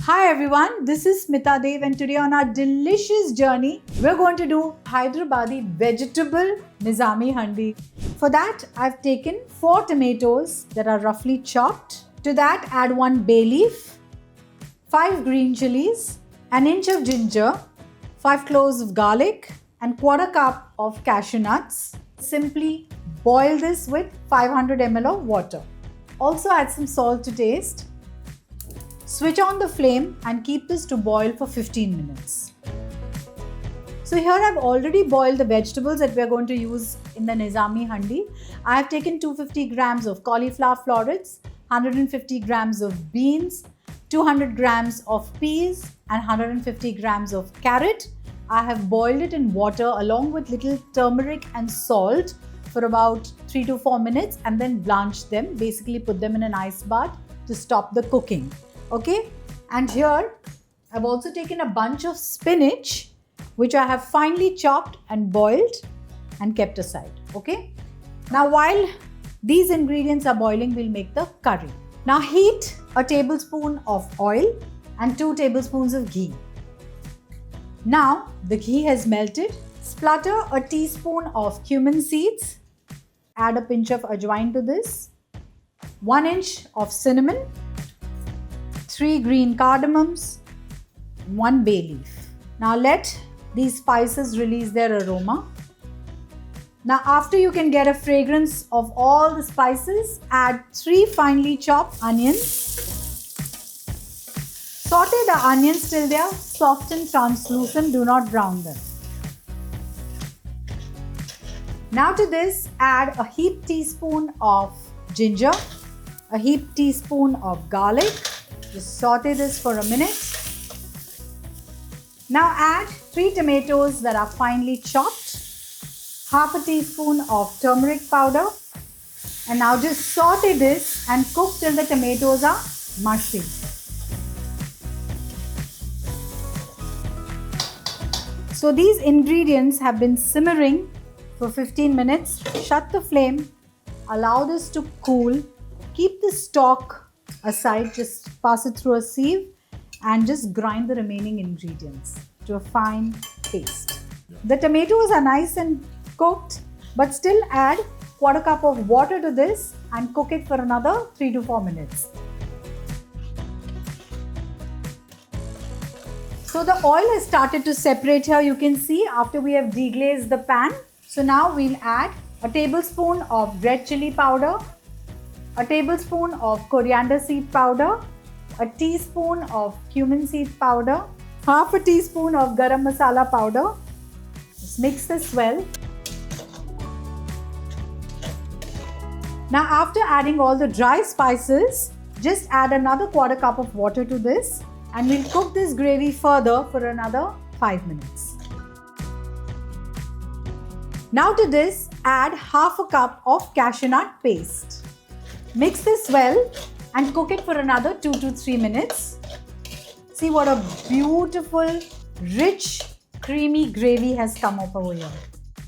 Hi everyone, this is Smita Dev and today on our delicious journey, we're going to do Hyderabadi vegetable Nizami Handi. For that, I've taken 4 tomatoes that are roughly chopped. To that, add 1 bay leaf, 5 green chilies, an inch of ginger, 5 cloves of garlic and quarter cup of cashew nuts. Simply boil this with 500 ml of water. Also add some salt to taste. Switch on the flame and keep this to boil for 15 minutes. So here I've already boiled the vegetables that we are going to use in the Nizami Handi. I have taken 250 grams of cauliflower florets, 150 grams of beans, 200 grams of peas and 150 grams of carrot. I have boiled it in water along with little turmeric and salt for about 3 to 4 minutes and then blanched them, basically put them in an ice bath to stop the cooking. Okay, and here I've also taken a bunch of spinach which I have finely chopped and boiled and kept aside. Okay, now while these ingredients are boiling, we'll make the curry. Now heat a tablespoon of oil and 2 tablespoons of ghee. Now the ghee has melted. Splutter a teaspoon of cumin seeds. Add a pinch of ajwain to this. 1 inch of cinnamon. 3 green cardamoms, 1 bay leaf. Now let these spices release their aroma. Now after you can get a fragrance of all the spices, add 3 finely chopped onions. Saute the onions till they are soft and translucent, do not brown them. Now to this, add a heaped teaspoon of ginger, a heaped teaspoon of garlic. Just saute this for a minute. Now add 3 tomatoes that are finely chopped, half a teaspoon of turmeric powder, and now just saute this and cook till the tomatoes are mushy. So these ingredients have been simmering for 15 minutes. Shut the flame, allow this to cool, keep the stock aside, just pass it through a sieve and just grind the remaining ingredients to a fine paste. The tomatoes are nice and cooked, but still add quarter cup of water to this and cook it for another 3 to 4 minutes. So the oil has started to separate here, you can see, after we have deglazed the pan. So now we'll add a tablespoon of red chili powder, a tablespoon of coriander seed powder, a teaspoon of cumin seed powder, half a teaspoon of garam masala powder. Just mix this well. Now after adding all the dry spices, just add another quarter cup of water to this and we'll cook this gravy further for another 5 minutes. Now to this, add half a cup of cashew nut paste. Mix this well and cook it for another 2 to 3 minutes. See what a beautiful, rich, creamy gravy has come up over here.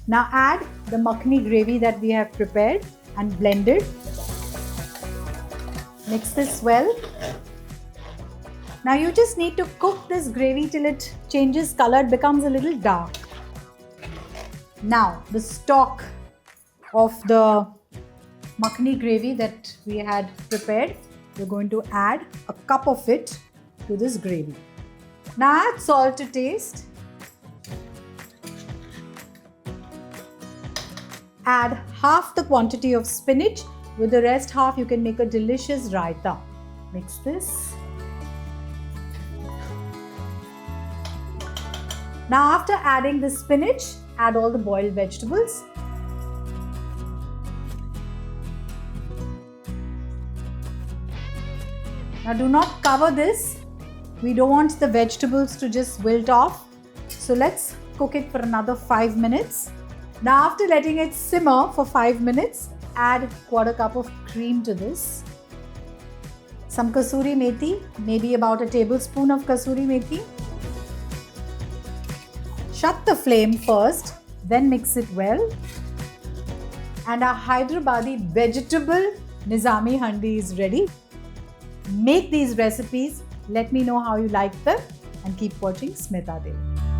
Now add the makhani gravy that we have prepared and blended. Mix this well. Now you just need to cook this gravy till it changes color, it becomes a little dark. Now the stock of the makhani gravy that we had prepared, we're going to add a cup of it to this gravy. Now add salt to taste. Add half the quantity of spinach, with the rest half you can make a delicious raita. Mix this. Now after adding the spinach, add all the boiled vegetables. Now do not cover this. We don't want the vegetables to just wilt off. So let's cook it for another 5 minutes. Now after letting it simmer for 5 minutes, add quarter cup of cream to this. Some kasuri methi, maybe about a tablespoon of kasuri methi. Shut the flame first, then mix it well. And our Hyderabadi vegetable Nizami Handi is ready. Make these recipes Let me know how you like them and keep watching Smita Dev.